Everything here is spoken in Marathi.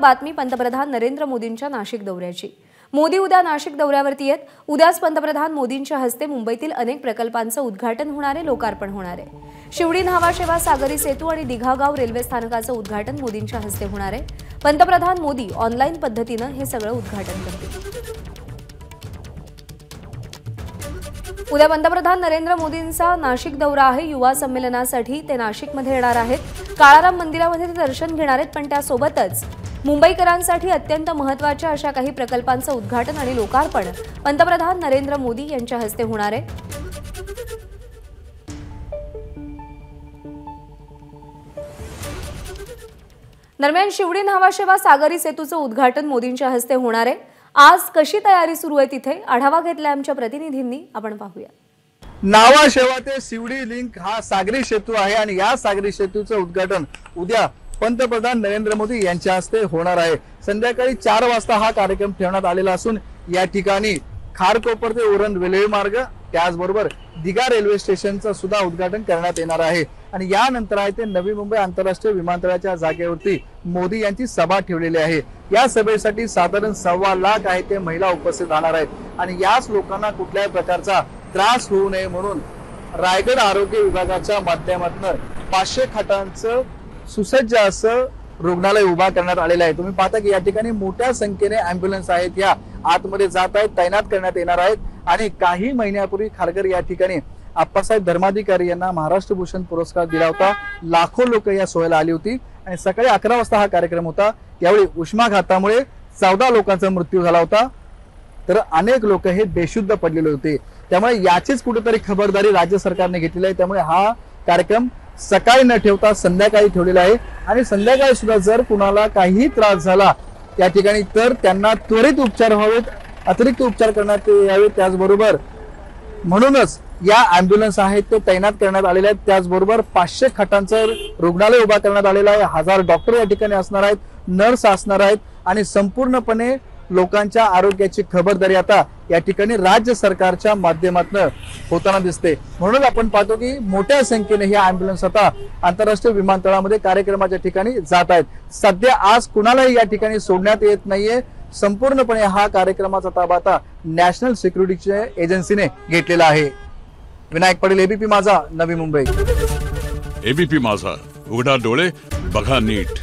बातमी पंतप्रधान नरेंद्र मोदींच्या नाशिक दौऱ्याची। मोदी उद्या नाशिक दौऱ्यावरती आहेत। उद्याच पंतप्रधान मोदींच्या हस्ते मुंबईतील अनेक प्रकल्पांचं उद्घाटन होणार आहे, लोकार्पण होणार आहे। शिवडी न्हावा सागरी सेतू आणि दिघागाव रेल्वे स्थानकाचं उद्घाटन मोदींच्या हस्ते होणार आहे। पंतप्रधान मोदी ऑनलाईन पद्धतीने हे सगळं उद्घाटन करतील। उद्या पंतप्रधान नरेंद्र मोदींचा नाशिक दौरा आहे। युवा संमेलनासाठी ते नाशिकमध्ये येणार आहेत। काळाराम मंदिरामध्ये ते दर्शन घेणार आहेत, पण त्यासोबतच मुंबईकरांसाठी अत्यंत महत्त्वाच्या अशा काही प्रकल्पांचं उद्घाटन आणि लोकार्पण पंतप्रधान नरेंद्र मोदी यांच्या हस्ते होणार आहे। दरम्यान शिवडी न्हावा सागरी सेतूचं उद्घाटन मोदींच्या हस्ते होणार आहे। आज कशी तयारी सुरू आहे तिथे आढावा घेतलाय आमच्या प्रतिनिधींनी, आपण पाहूया। न्हावा ते शिवडी लिंक हा सागरी सेतू आहे आणि या सागरी सेतूचं उद्घाटन उद्या पंतप्रधान नरेंद्र मोदी यांच्या हस्ते होणार आहे। संध्याकाळी 4 वाजता हा कार्यक्रम ठेवण्यात आलेला असून या ठिकाणी खारकोपर ते उरण रेल्वे मार्ग, त्याचबरोबर दिघा रेल्वे स्टेशनचं सुद्धा उद्घाटन करण्यात येणार आहे। आणि यानंतर आहे ते नवी मुंबई आंतरराष्ट्रीय विमानतळाच्या जागेवरती मोदी यांची सभा ठेवलेली आहे। या सभेसाठी साधारण 1.25 लाख आहे ते महिला उपस्थित राहणार आहेत आणि याच लोकांना कुठल्याही प्रकारचा त्रास होऊ नये म्हणून रायगड आरोग्य विभागाच्या माध्यमातून 500 खाटांचं सुसज्ज असं रुग्णालय उभा करण्यात आलेलं आहे। तुम्ही पाहता की या ठिकाणी मोठ्या संख्येने ॲम्ब्युलन्स आहेत, या आतमध्ये जात आहेत, तैनात करण्यात येणार आहेत। आणि काही महिन्यापूर्वी खारघर या ठिकाणी आप्पासाहेब धर्माधिकारी यांना महाराष्ट्र भूषण पुरस्कार दिला होता। लाखो लोक या सोहळ्याला आली होती आणि सकाळी 11 वाजता हा कार्यक्रम होता। यावेळी उष्माघातामुळे 14 लोकांचा मृत्यू झाला होता, तर अनेक लोक हे बेशुद्ध पडलेले होते। त्यामुळे याचीच कुठेतरी खबरदारी राज्य सरकारने घेतलेली आहे। त्यामुळे हा कार्यक्रम सकाळी न ठेवता संध्याकाळी ठेवलेला आहे आणि संध्याकाळी सुद्धा जर कुणाला काही त्रास झाला त्या ठिकाणी तर त्यांना त्वरित उपचार व्हावेत, अतिरिक्त उपचार करण्यात यावे। त्याचबरोबर म्हणूनच या ॲम्ब्युलन्स आहेत ते तैनात करण्यात आलेले आहेत। त्याचबरोबर 500 खाटांचं रुग्णालय उभा करण्यात आलेलं आहे। 1000 डॉक्टर या ठिकाणी असणार आहेत, नर्स असणार आहेत आणि संपूर्णपणे लोकांच्या आरोग्याची खबरदारी आता या ठिकाणी राज्य सरकारच्या माध्यमातून होताना दिसते। म्हणून आपण पाहतो की मोठ्या संख्येने हे ॲम्ब्युलन्स आता आंतरराष्ट्रीय विमानतळामध्ये कार्यक्रमाच्या ठिकाणी जात आहेत। सध्या आज कुणालाही या ठिकाणी सोडण्यात येत नाहीये। संपूर्णपणे हा कार्यक्रमाचा ताबा आता नॅशनल सिक्युरिटीच्या एजन्सीने घेतलेला आहे। विनायक पाटील, एबीपी माझा, नवी मुंबई। एबीपी माझा, उघडा डोळे बघा नीट।